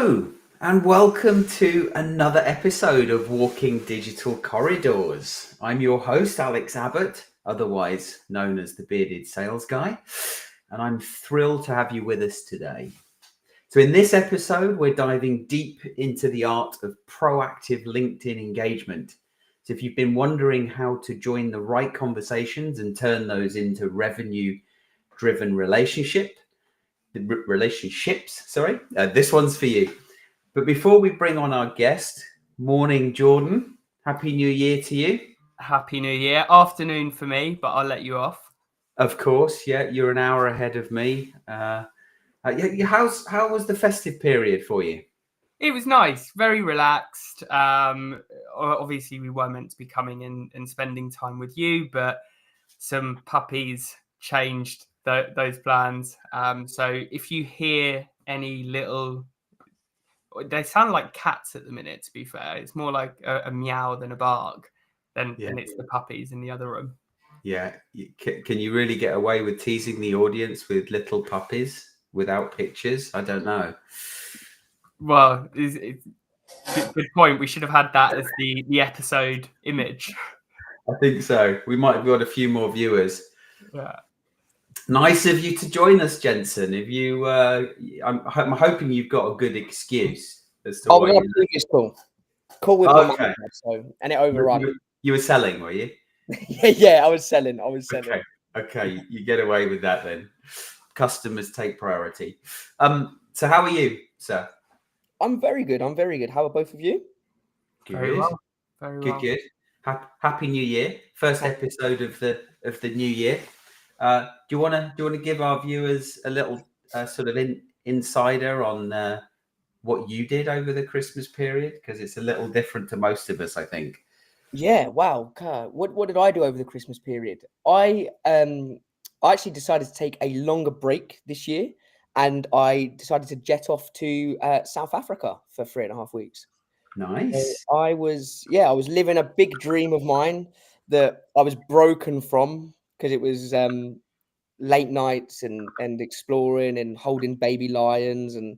Hello, and welcome to another episode of Walking Digital Corridors. I'm your host, Alex Abbott, otherwise known as the Bearded Sales Guy, and I'm thrilled to have you with us today. So in this episode, we're diving deep into the art of proactive LinkedIn engagement. So if you've been wondering how to join the right conversations and turn those into revenue-driven relationships, this one's for you. But before we bring on our guest, morning, Jordan. Happy New Year to you. Happy New Year. Afternoon for me, but I'll let you off. Of course, yeah, you're an hour ahead of me. How was the festive period for you? It was nice, very relaxed. Obviously, we were meant to be coming in and spending time with you, but some puppies changed those plans. So if you hear any little, they sound like cats at the minute, to be fair. It's more like a meow than a bark, and it's the puppies in the other room. Yeah. Can you really get away with teasing the audience with little puppies without pictures? I don't know. Well, it's good point. We should have had that as the episode image. I think so. We might have got a few more viewers. Yeah. Nice of you to join us, Jensen. If you, I'm hoping you've got a good excuse as to why. We got a previous call with my mum, so and it overrun. You were selling, were you? yeah, I was selling. Okay, you get away with that then. Customers take priority. So how are you, sir? I'm very good. How are both of you? Good. Very well. Very well. Good. Happy New Year! First episode of the new year. Do you want to give our viewers a little sort of insider on what you did over the Christmas period, because it's a little different to most of us, I think. Yeah. Wow. What did I do over the Christmas period? I actually decided to take a longer break this year, and I decided to jet off to South Africa for 3.5 weeks. Nice. So I was living a big dream of mine that I was broken from, because it was late nights and exploring and holding baby lions and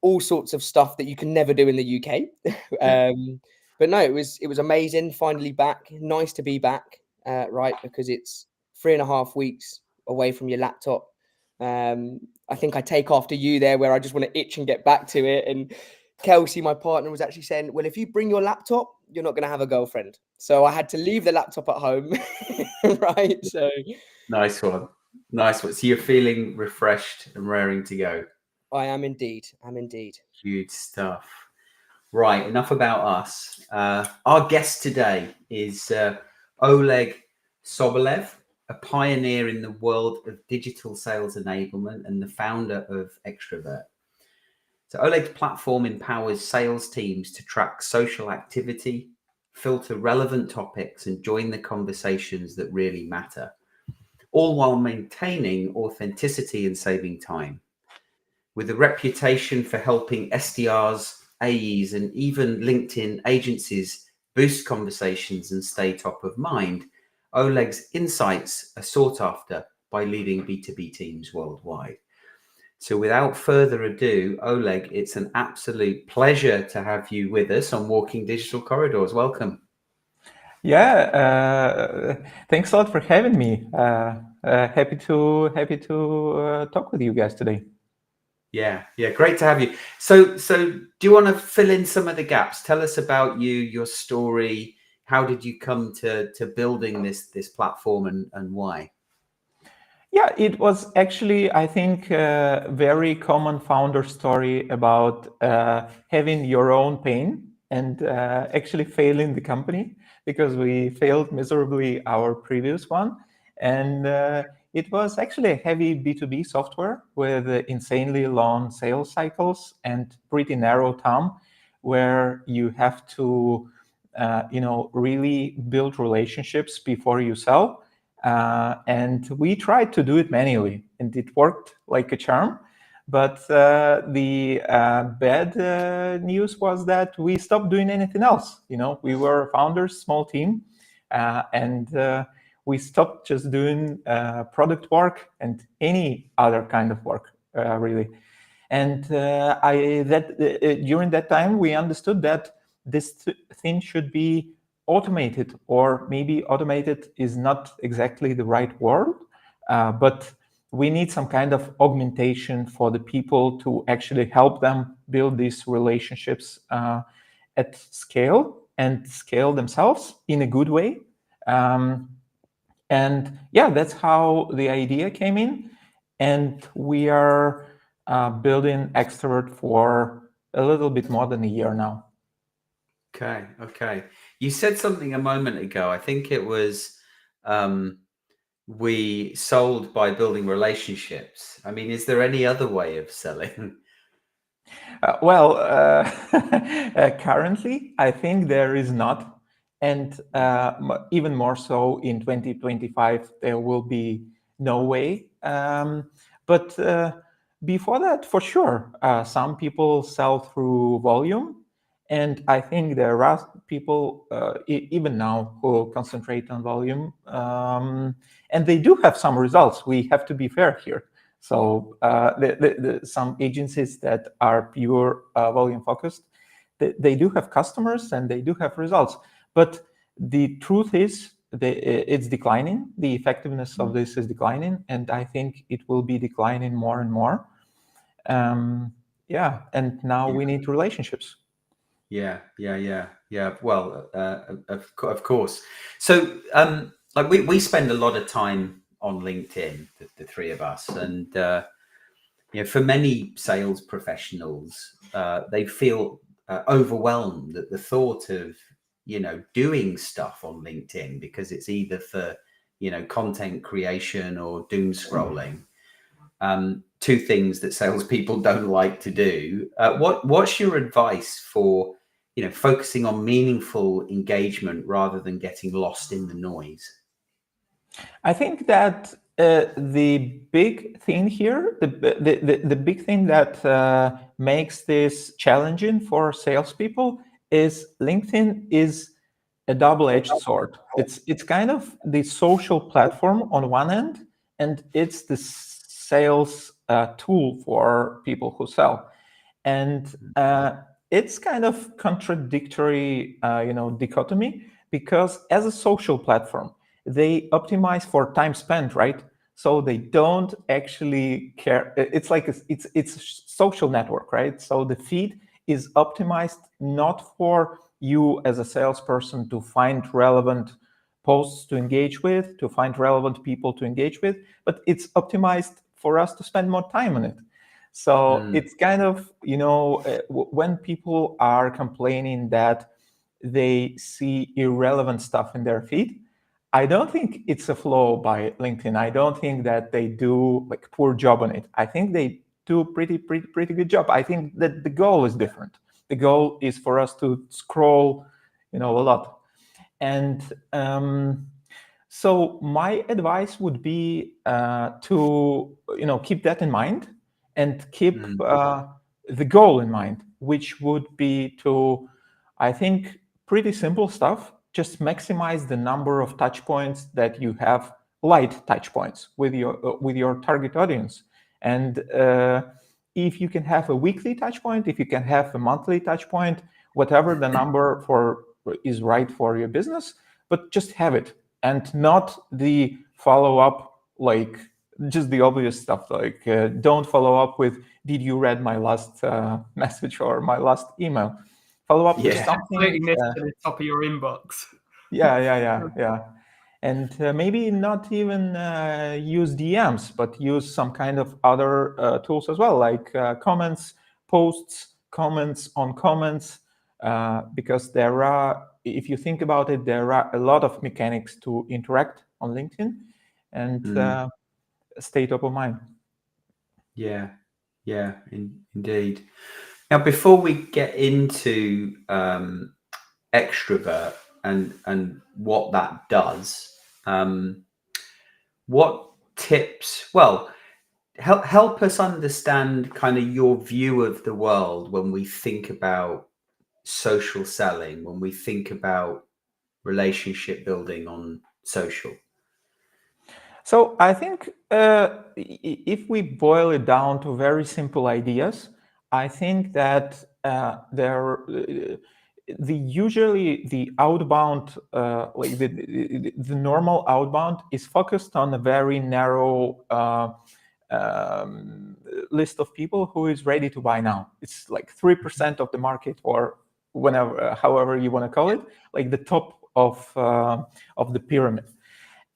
all sorts of stuff that you can never do in the UK. But no, it was amazing. Finally back. Nice to be back, right? Because it's 3.5 weeks away from your laptop. I think I take after you there, where I just want to itch and get back to it. And Kelsey, my partner, was actually saying, well, if you bring your laptop, you're not going to have a girlfriend. So I had to leave the laptop at home, right? So nice one. So you're feeling refreshed and raring to go. I am indeed. Huge stuff. Right, enough about us. Our guest today is Oleg Sobolev, a pioneer in the world of digital sales enablement and the founder of Extrovert. So Oleg's platform empowers sales teams to track social activity, filter relevant topics, and join the conversations that really matter, all while maintaining authenticity and saving time. With a reputation for helping SDRs, AEs, and even LinkedIn agencies boost conversations and stay top of mind, Oleg's insights are sought after by leading B2B teams worldwide. So without further ado, Oleg, it's an absolute pleasure to have you with us on Walking Digital Corridors. Welcome. Yeah, thanks a lot for having me. Happy to talk with you guys today. Yeah, great to have you. So do you want to fill in some of the gaps? Tell us about you, your story. How did you come to building this platform, and why? Yeah, it was actually, I think, a very common founder story about having your own pain and actually failing the company, because we failed miserably our previous one. And it was actually a heavy B2B software with insanely long sales cycles and pretty narrow TAM, where you have to, really build relationships before you sell. And we tried to do it manually, and it worked like a charm. But the bad news was that we stopped doing anything else. We were founders, small team, and we stopped just doing product work and any other kind of work, really. And during that time, we understood that this thing should be automated, or maybe automated is not exactly the right word, but we need some kind of augmentation for the people to actually help them build these relationships at scale and scale themselves in a good way. And yeah, that's how the idea came in. And we are building Extrovert for a little bit more than a year now. Okay. You said something a moment ago. I think it was we sold by building relationships. I mean, is there any other way of selling? Currently, I think there is not. And even more so in 2025, there will be no way. But before that, for sure, some people sell through volume. And I think there are people even now who concentrate on volume. And they do have some results. We have to be fair here. So some agencies that are pure volume focused, they do have customers and they do have results. But the truth is, it's declining. The effectiveness of this is declining, and I think it will be declining more and more. Yeah, and now we need relationships. Yeah. Well, of course. So, like we spend a lot of time on LinkedIn, the three of us, and for many sales professionals, they feel overwhelmed at the thought of doing stuff on LinkedIn, because it's either for content creation or doom scrolling. Two things that salespeople don't like to do. What's your advice for focusing on meaningful engagement rather than getting lost in the noise? I think that the big thing here, the big thing that makes this challenging for salespeople is LinkedIn is a double-edged sword. It's kind of the social platform on one end, and it's the sales tool for people who sell. And it's kind of contradictory, dichotomy, because as a social platform, they optimize for time spent, right? So they don't actually care. It's like it's a social network, right? So the feed is optimized not for you as a salesperson to find relevant posts to engage with, to find relevant people to engage with, but it's optimized for us to spend more time on it. So it's kind of, when people are complaining that they see irrelevant stuff in their feed, I don't think it's a flaw by LinkedIn. I don't think that they do like poor job on it. I think they do pretty good job. I think that the goal is different. The goal is for us to scroll, a lot. And so my advice would be to keep that in mind and keep the goal in mind, which would be to, I think, pretty simple stuff. Just maximize the number of touch points that you have, light touch points with your target audience. And if you can have a weekly touch point, if you can have a monthly touch point, whatever the number is right for your business, but just have it, and not the follow up, like just the obvious stuff, like don't follow up with, did you read my last message or my last email? Follow up with something Putting this to the top of your inbox. Yeah. And maybe not even use DMs, but use some kind of other tools as well, like comments, posts, comments on comments, because there are, if you think about it, there are a lot of mechanics to interact on LinkedIn, and stay top of mind. Yeah, indeed. Now, before we get into Extrovert and what that does, what tips? Well, help us understand kind of your view of the world when we think about social selling, when we think about relationship building on social. So I think if we boil it down to very simple ideas, I think that usually the outbound, like the normal outbound, is focused on a very narrow list of people who is ready to buy now. It's like 3% of the market, or whenever, however you want to call it, like the top of the pyramid.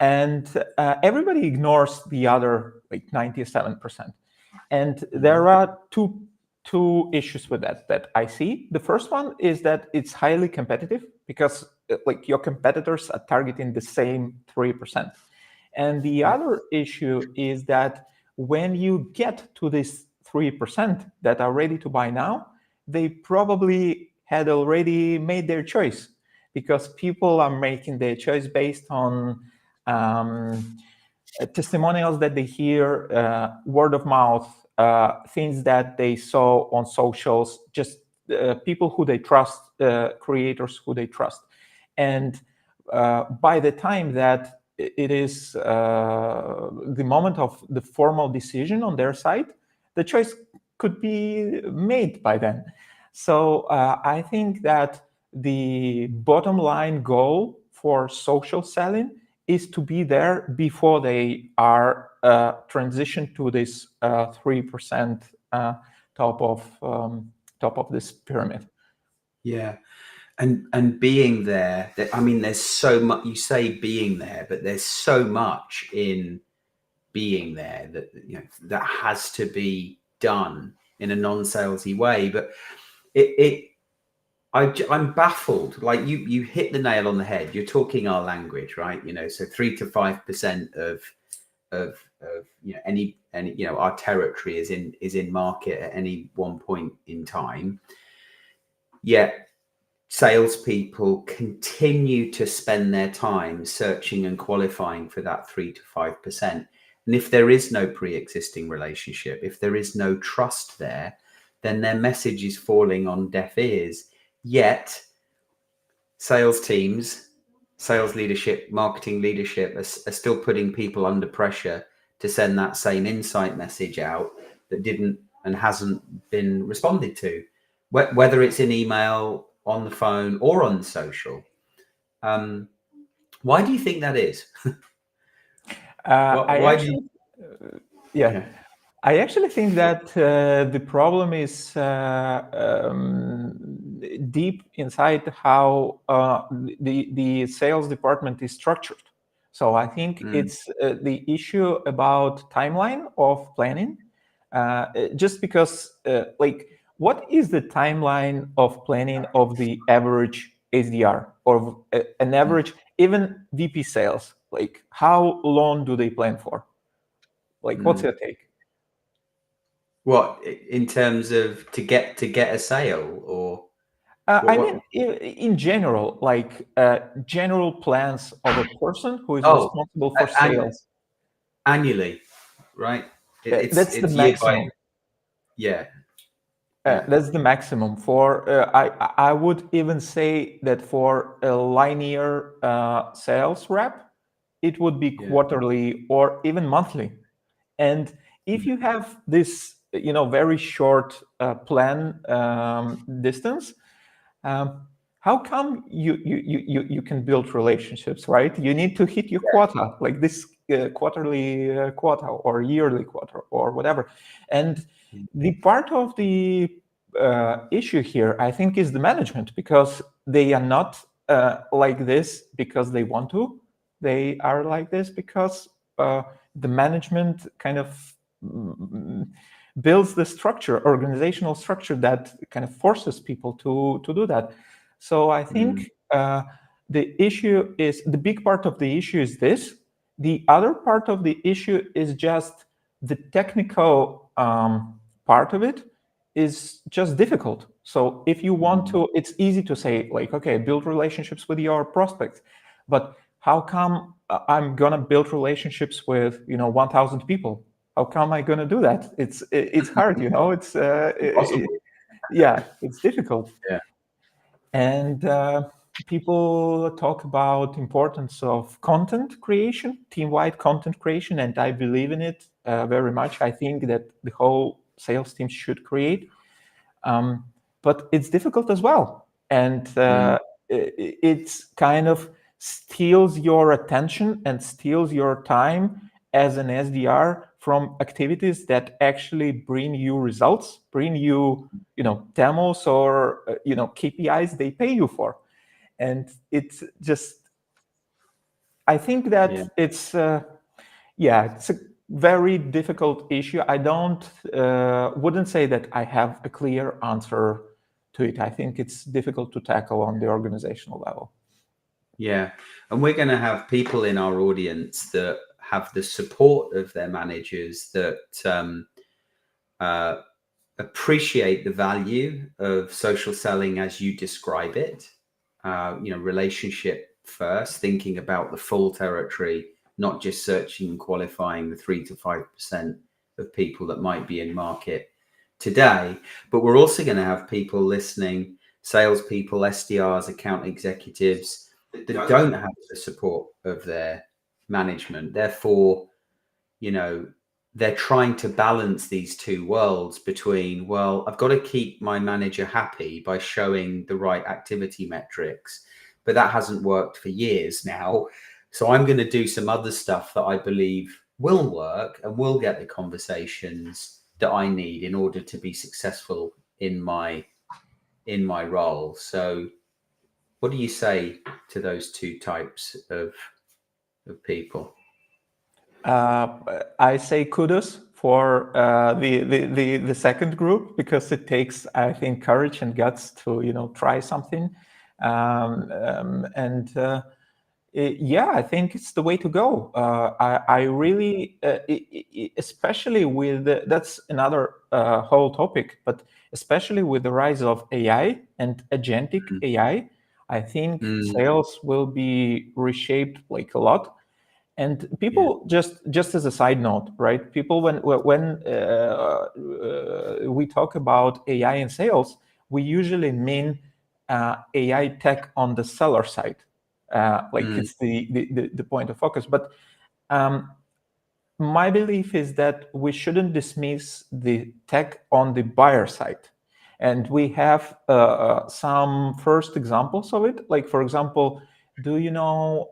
And everybody ignores the other like 97%. And there are two issues with that I see. The first one is that it's highly competitive because like your competitors are targeting the same 3%. And the other issue is that when you get to this 3% that are ready to buy now, they probably had already made their choice, because people are making their choice based on testimonials that they hear, word of mouth, things that they saw on socials, just people who they trust, creators who they trust. And by the time that it is the moment of the formal decision on their side, the choice could be made by then. So I think that the bottom line goal for social selling is to be there before they are transitioned to this 3% top of this pyramid. Yeah. And being there, I mean, there's so much. You say being there, but there's so much in being there that, you know, that has to be done in a non-salesy way. But I'm baffled. Like you hit the nail on the head. You're talking our language, right? You know, so 3 to 5% of you know any you know, our territory is in market at any one point in time. Yet salespeople continue to spend their time searching and qualifying for that 3 to 5%. And if there is no pre-existing relationship, if there is no trust there, then their message is falling on deaf ears. Yet sales teams, sales leadership, marketing leadership are still putting people under pressure to send that same insight message out that didn't and hasn't been responded to, whether it's in email, on the phone, or on social. Why do you think that is? I actually think that the problem is deep inside how the sales department is structured. So I think it's the issue about timeline of planning. Just because, like, what is the timeline of planning of the average SDR or an average, even VP sales? Like, how long do they plan for? Like, what's your take? What, in terms of to get a sale, or? I mean, in general, like general plans of a person who is responsible for sales. Annually, right? That's the maximum. That's the maximum for. I would even say that for a linear sales rep, it would be quarterly or even monthly. And if you have this, you know, very short plan distance, how come you can build relationships, right? You need to hit your quota, like this quarterly quota or yearly quota or whatever. And the part of the issue here, I think, is the management, because they are not like this because they want to. They are like this because the management kind of builds the structure, organizational structure, that kind of forces people to do that. So I think the issue is, the big part of the issue is this. The other part of the issue is just the technical part of it is just difficult. So if you want to, it's easy to say, like, okay, build relationships with your prospects, but how come I'm gonna build relationships with 1,000 people? How come I gonna do that? It's hard, it's possible. yeah, it's difficult. Yeah. And people talk about importance of content creation, team-wide content creation, and I believe in it very much. I think that the whole sales team should create, but it's difficult as well, and it's kind of steals your attention and steals your time as an SDR from activities that actually bring you results, bring you, demos or KPIs they pay you for. And it's just, I think that it's a very difficult issue. I wouldn't say that I have a clear answer to it. I think it's difficult to tackle on the organizational level. Yeah, and we're going to have people in our audience that have the support of their managers, that appreciate the value of social selling as you describe it. Relationship first, thinking about the full territory, not just searching and qualifying the 3 to 5% of people that might be in market today. But we're also going to have people listening, salespeople, SDRs, account executives that don't have the support of their management. Therefore, they're trying to balance these two worlds between, well, I've got to keep my manager happy by showing the right activity metrics, but that hasn't worked for years now. So I'm going to do some other stuff that I believe will work and will get the conversations that I need in order to be successful in my role. So what do you say to those two types of people? I say kudos for the second group, because it takes, I think, courage and guts to try something, I think it's the way to go. I really, especially with that's another whole topic, but especially with the rise of AI and agentic AI, I think sales will be reshaped like a lot. And people, just as a side note, right? People, when we talk about AI in sales, we usually mean AI tech on the seller side, it's the point of focus. But my belief is that we shouldn't dismiss the tech on the buyer side. And we have some first examples of it. Like, for example, do you know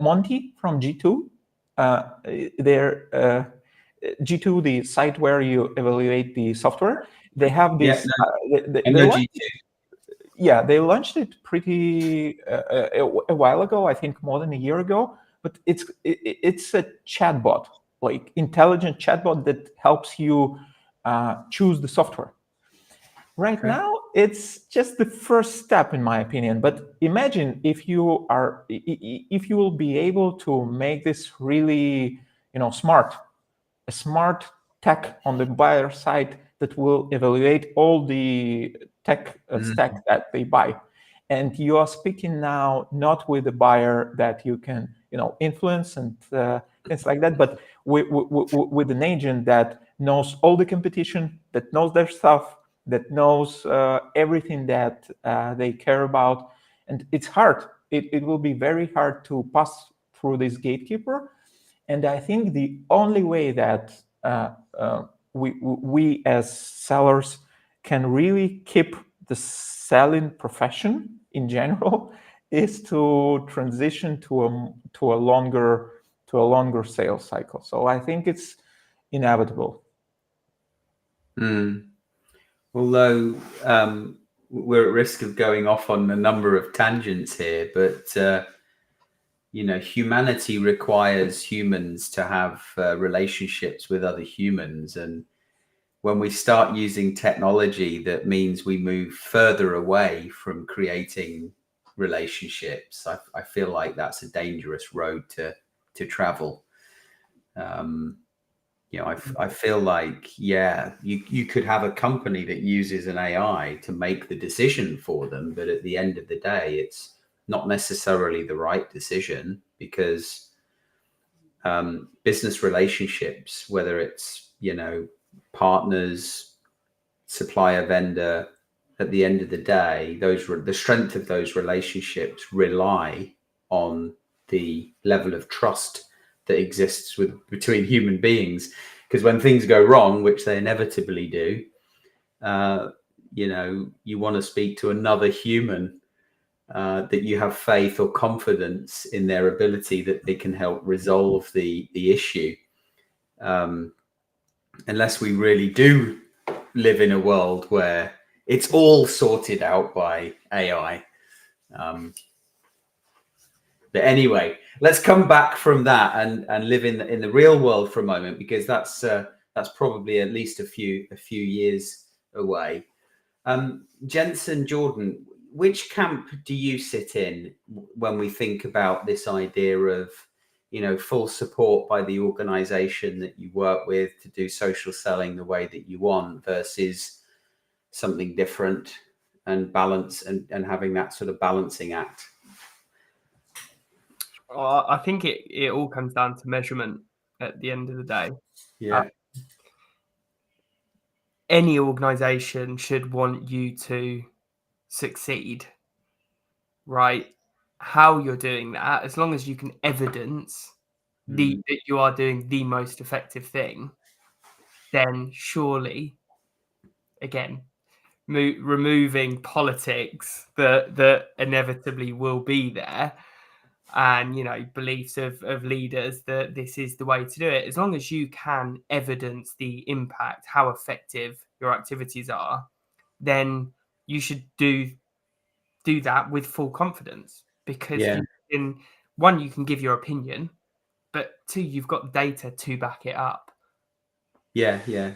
Monty from G2? Their G2, the site where you evaluate the software, they have this. They launched it pretty a while ago, I think more than a year ago. But it's a chatbot, like intelligent chatbot that helps you choose the software. Right now, it's just the first step, in my opinion. But imagine if you will be able to make this really, smart, a smart tech on the buyer side that will evaluate all the tech stack that they buy. And you are speaking now not with a buyer that you can, influence and things like that, but with an agent that knows all the competition, that knows their stuff, that knows everything that they care about. And it's hard. It will be very hard to pass through this gatekeeper. And I think the only way that we as sellers can really keep the selling profession in general is to transition to a longer sales cycle. So I think it's inevitable. Although we're at risk of going off on a number of tangents here, but humanity requires humans to have relationships with other humans. And when we start using technology that means we move further away from creating relationships, I feel like that's a dangerous road to travel. I feel like, you could have a company that uses an AI to make the decision for them, but at the end of the day, it's not necessarily the right decision, because business relationships, whether it's, partners, supplier, vendor, at the end of the day, the strength of those relationships rely on the level of trust that exists between human beings. Because when things go wrong, which they inevitably do, you want to speak to another human that you have faith or confidence in their ability that they can help resolve the issue. Unless we really do live in a world where it's all sorted out by AI. But anyway, let's come back from that and live in the real world for a moment, because that's probably at least a few years away. Jensen, Jordan, which camp do you sit in when we think about this idea of, full support by the organization that you work with to do social selling the way that you want versus something different and balance and having that sort of balancing act? I think it all comes down to measurement at the end of the day. Yeah. Any organization should want you to succeed, right? How you're doing that, as long as you can evidence that you are doing the most effective thing, then surely, again, removing politics that inevitably will be there, and beliefs of leaders that this is the way to do it, as long as you can evidence the impact, how effective your activities are, then you should do that with full confidence, because you can give your opinion, but two, you've got data to back it up. Yeah,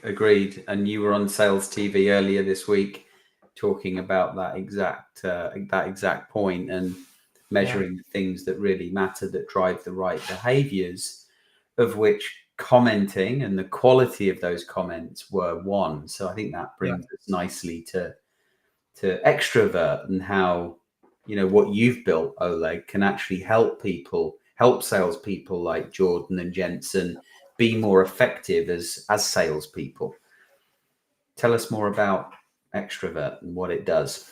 agreed. And you were on Sales TV earlier this week talking about that exact point and measuring the things that really matter, that drive the right behaviors, of which commenting and the quality of those comments were one. So I think that brings us nicely to extrovert, and how, what you've built, Oleg, can actually help salespeople like Jordan and Jensen be more effective as salespeople. Tell us more about extrovert and what it does.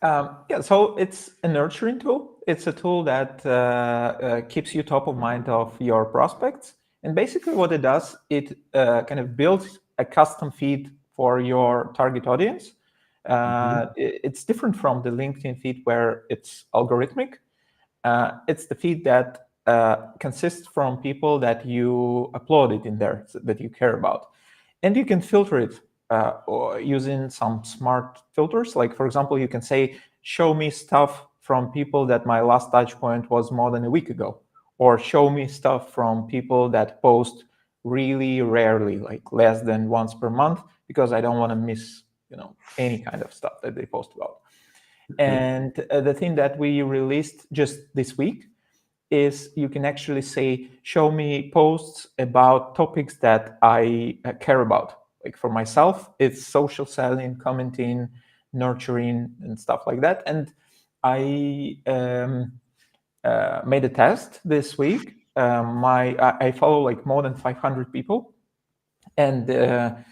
So it's a nurturing tool. It's a tool that keeps you top of mind of your prospects. And basically what it does, it kind of builds a custom feed for your target audience. It's different from the LinkedIn feed where it's algorithmic. It's the feed that consists from people that you uploaded in there, that you care about. And you can filter it or using some smart filters. Like, for example, you can say, show me stuff from people that my last touch point was more than a week ago, or show me stuff from people that post really rarely, like less than once per month, because I don't want to miss, any kind of stuff that they post about. And the thing that we released just this week is you can actually say, show me posts about topics that I care about. Like for myself, it's social selling, commenting, nurturing, and stuff like that. And I made a test this week. I follow like more than 500 people, and in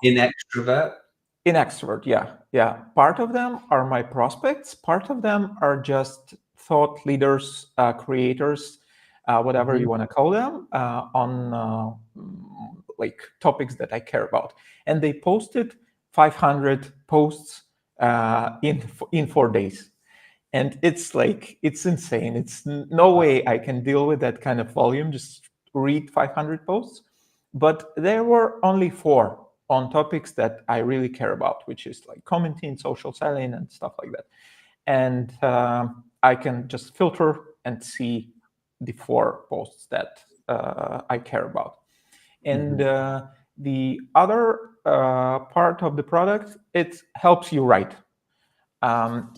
extrovert. In extrovert, yeah. Part of them are my prospects. Part of them are just thought leaders, creators, whatever you want to call them, on like topics that I care about. And they posted 500 posts in 4 days. And it's insane. It's no way I can deal with that kind of volume, just read 500 posts. But there were only 4 on topics that I really care about, which is like commenting, social selling, and stuff like that. And I can just filter and see the 4 posts that I care about. And the other part of the product, it helps you write.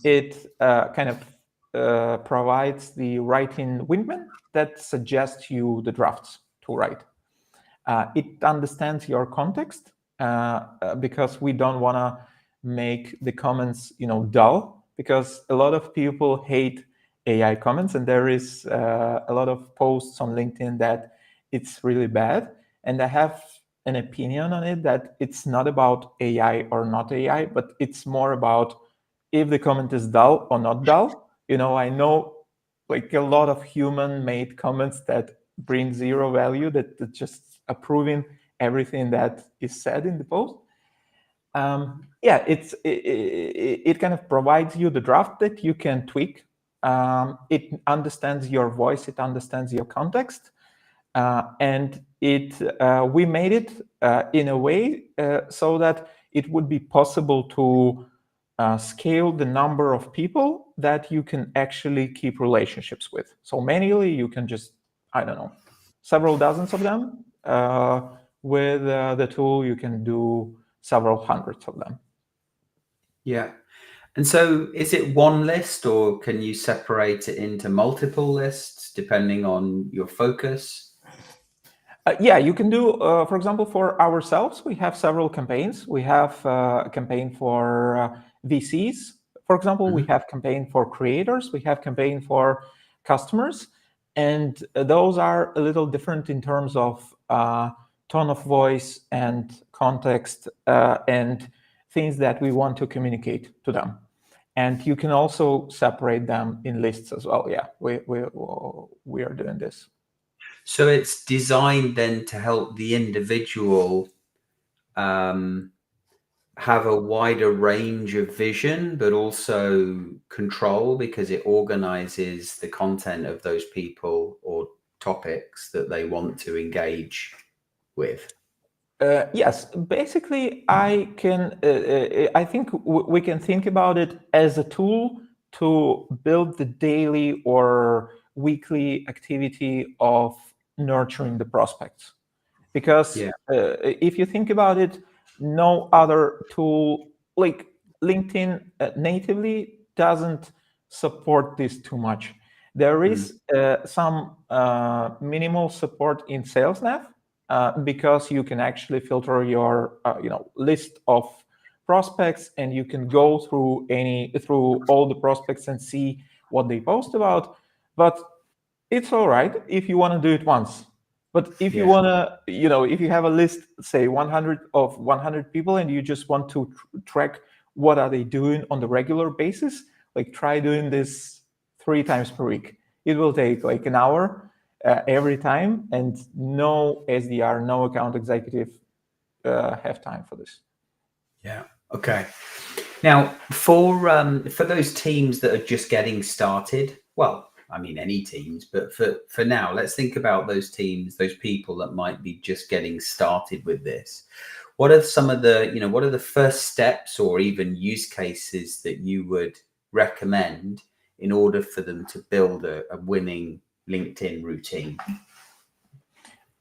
It kind of provides the writing wingman that suggests you the drafts to write. It understands your context, because we don't want to make the comments, dull, because a lot of people hate AI comments, and there is a lot of posts on LinkedIn that it's really bad. And I have an opinion on it, that it's not about AI or not AI, but it's more about if the comment is dull or not dull. I know like a lot of human-made comments that bring zero value, that just approving everything that is said in the post. It kind of provides you the draft that you can tweak. It understands your voice, it understands your context, and we made it in a way so that it would be possible to scale the number of people that you can actually keep relationships with. So manually, you can just, I don't know, several dozens of them. With the tool, you can do several hundreds of them. Yeah. And so is it one list, or can you separate it into multiple lists depending on your focus? Yeah, you can do, for example, for ourselves, we have several campaigns. We have a campaign for VCs. For example, we have campaign for creators. We have campaign for customers. And those are a little different in terms of tone of voice and context and things that we want to communicate to them. And you can also separate them in lists as well. Yeah, we are doing this. So it's designed then to help the individual have a wider range of vision, but also control, because it organizes the content of those people or topics that they want to engage with. Yes, basically, I think we can think about it as a tool to build the daily or weekly activity of nurturing the prospects. Because if you think about it, no other tool like LinkedIn natively doesn't support this too much. There is some minimal support in SalesNav, because you can actually filter your list of prospects, and you can go through all the prospects and see what they post about. But it's all right if you want to do it once. But if you want to, if you have a list, say 100 people, and you just want to track what are they doing on the regular basis, like try doing this 3 times per week. It will take like an hour every time, and no SDR, no account executive have time for this. Yeah. Okay. Now, for those teams that are just getting started, well, I mean, any teams, but for now, let's think about those teams, those people that might be just getting started with this. What are some of the, what are the first steps or even use cases that you would recommend in order for them to build a winning LinkedIn routine?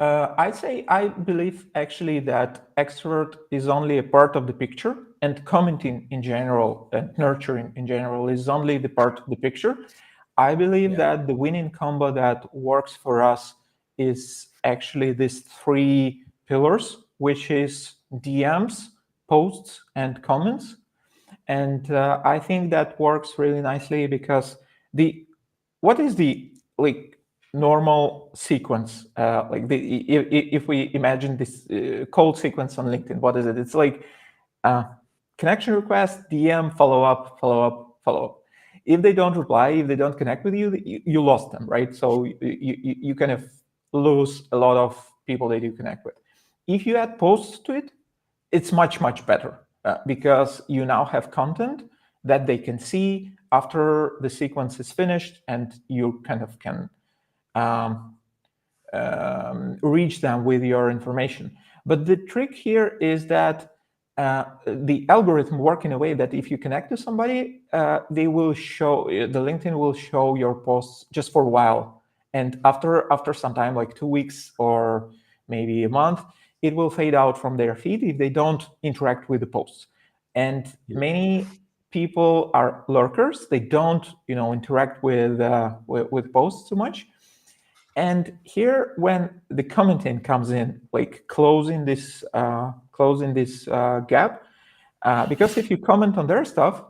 I believe actually that extrovert is only a part of the picture, and commenting in general and nurturing in general is only the part of the picture. I believe that the winning combo that works for us is actually these 3 pillars, which is DMs, posts, and comments. And I think that works really nicely, because what is the normal sequence? If we imagine this cold sequence on LinkedIn, what is it? It's like connection request, DM, follow up, follow up, follow up. If they don't reply, if they don't connect with you, you lost them, right? So you kind of lose a lot of people that you connect with. If you add posts to it, it's much, much better, because you now have content that they can see after the sequence is finished, and you kind of can reach them with your information. But the trick here is that the algorithm work in a way that if you connect to somebody, the LinkedIn will show your posts just for a while, and after some time, like 2 weeks or maybe a month, it will fade out from their feed if they don't interact with the posts. And many people are lurkers; they don't interact with posts too much. And here, when the commenting comes in, like closing this gap, because if you comment on their stuff,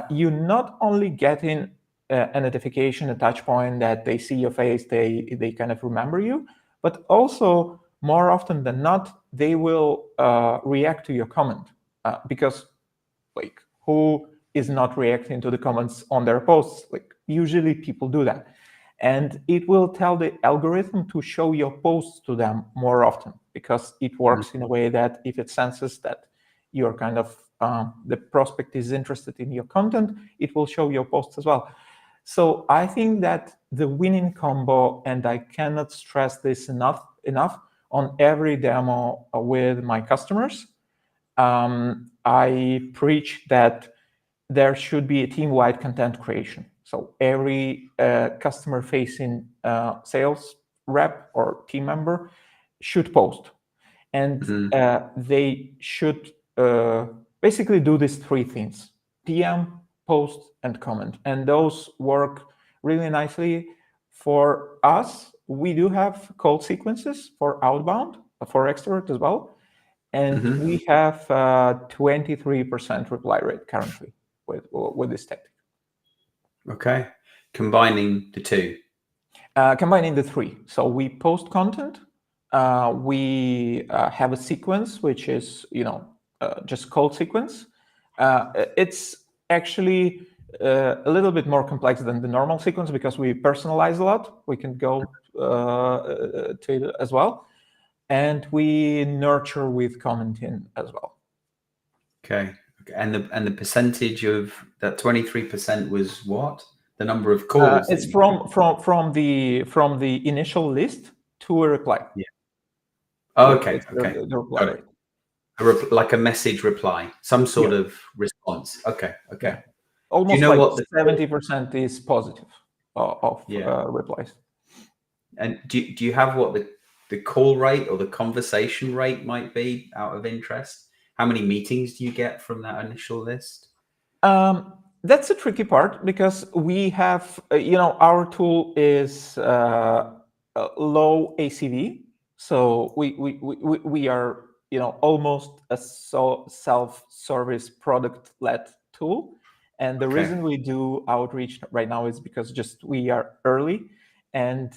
you not only get in a notification, a touch point that they see your face, they kind of remember you, but also more often than not, they will react to your comment because, like, who is not reacting to the comments on their posts? Like, usually people do that. And it will tell the algorithm to show your posts to them more often, because it works in a way that if it senses that you're kind of, the prospect is interested in your content, it will show your posts as well. So I think that the winning combo, and I cannot stress this enough on every demo with my customers, I preach that there should be a team-wide content creation. So every customer-facing sales rep or team member should post. And they should basically do these three things: PM, post, and comment. And those work really nicely for us. We do have call sequences for outbound, for extrovert as well. And we have 23% reply rate currently with this tactic. Okay. Combining the two. Combining the three. So we post content. We have a sequence, which is, just call sequence. It's actually a little bit more complex than the normal sequence because we personalize a lot. We can go to it as well. And we nurture with commenting as well. Okay. And the percentage of that 23% was what? The number of calls? It's from the initial list to a reply. Yeah. Oh, okay. The reply rate. Like a message reply, some sort of response. Okay. Yeah. Almost like 70% is positive of replies. And do you have what the call rate or the conversation rate might be, out of interest? How many meetings do you get from that initial list? That's a tricky part, because we have, our tool is low ACV. So we are, almost a self-service product-led tool. And the reason we do outreach right now is because just we are early, and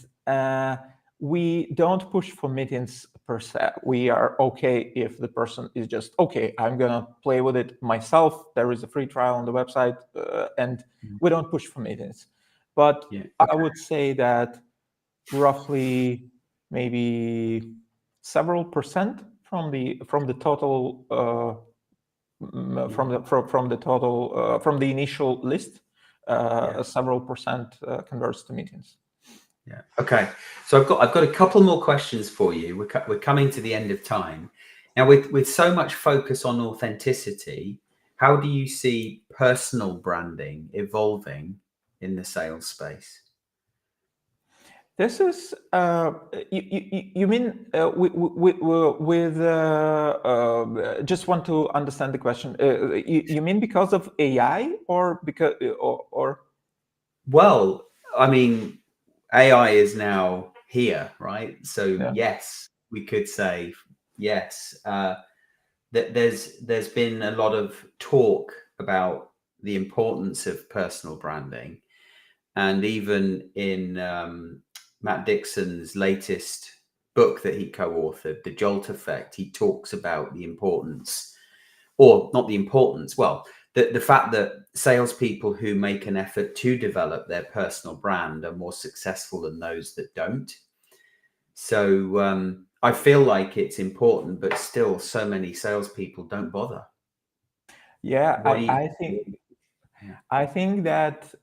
we don't push for meetings per se. We are okay if the person is just, okay, I'm going to play with it myself. There is a free trial on the website, and we don't push for meetings. But I would say that roughly maybe several percent from the total from the initial list, several percent converts to meetings. Yeah. Okay. So I've got a couple more questions for you. We're coming to the end of time now. With so much focus on authenticity, how do you see personal branding evolving in the sales space? This is you mean with just want to understand the question. You mean because of AI or because or? Well, I mean, AI is now here, right? So yes, we could say yes. That there's been a lot of talk about the importance of personal branding, and even in Matt Dixon's latest book that he co-authored, The Jolt Effect, he talks about the importance, or not the importance, well, the fact that salespeople who make an effort to develop their personal brand are more successful than those that don't. So I feel like it's important, but still so many salespeople don't bother. Yeah, I think that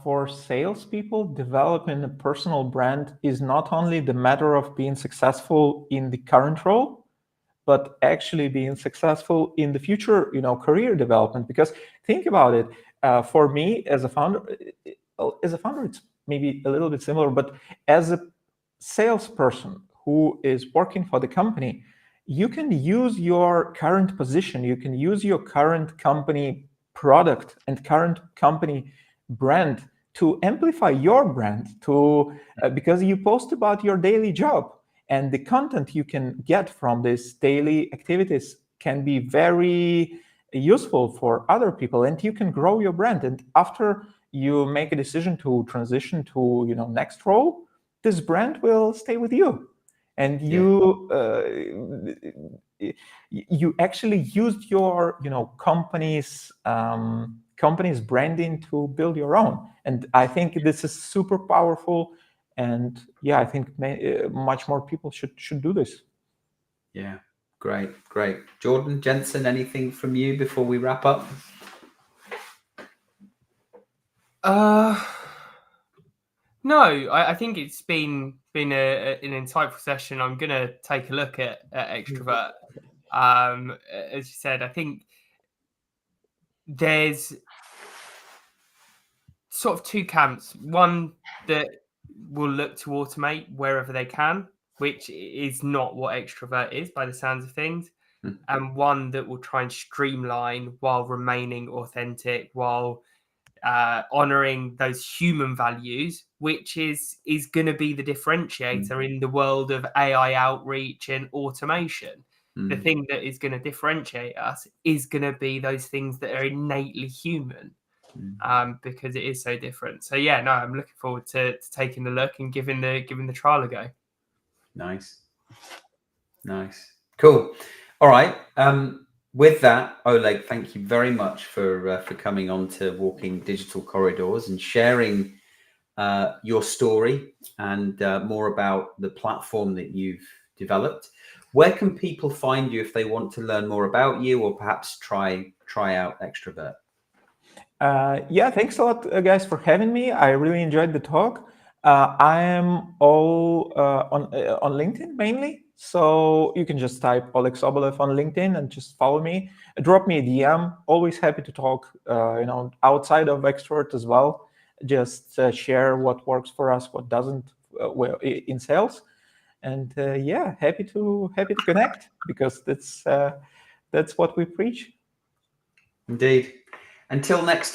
for salespeople, developing a personal brand is not only the matter of being successful in the current role, but actually being successful in the future, career development. Because think about it, for me as a founder, it's maybe a little bit similar, but as a salesperson who is working for the company, you can use your current position, you can use your current company product and current company brand to amplify your brand, because you post about your daily job, and the content you can get from these daily activities can be very useful for other people, and you can grow your brand. And after you make a decision to transition to next role, this brand will stay with you. and you actually used your company's branding to build your own. And I think this is super powerful. And yeah, I think much more people should do this. Yeah, great. Jordan, Jensen, anything from you before we wrap up? No, I think it's been an insightful session. I'm gonna take a look at Extrovert. As you said, I think there's sort of two camps. One that will look to automate wherever they can, which is not what Extrovert is by the sounds of things, and one that will try and streamline while remaining authentic, while honoring those human values, which is going to be the differentiator in the world of AI outreach and automation. The thing that is going to differentiate us is going to be those things that are innately human, because it is so different. So yeah, no, I'm looking forward to taking the look and giving the trial a go. Nice, cool. All right. With that, Oleg, thank you very much for coming on to Walking Digital Corridors and sharing your story and more about the platform that you've developed. Where can people find you if they want to learn more about you, or perhaps try out Extrovert? Yeah, thanks a lot, guys, for having me. I really enjoyed the talk. I am all on LinkedIn mainly, so you can just type Oleg Sobolev on LinkedIn and just follow me. Drop me a DM. Always happy to talk. Outside of Extrovert as well. Just share what works for us, what doesn't, in sales, and yeah, happy to connect, because that's what we preach. Indeed. Until next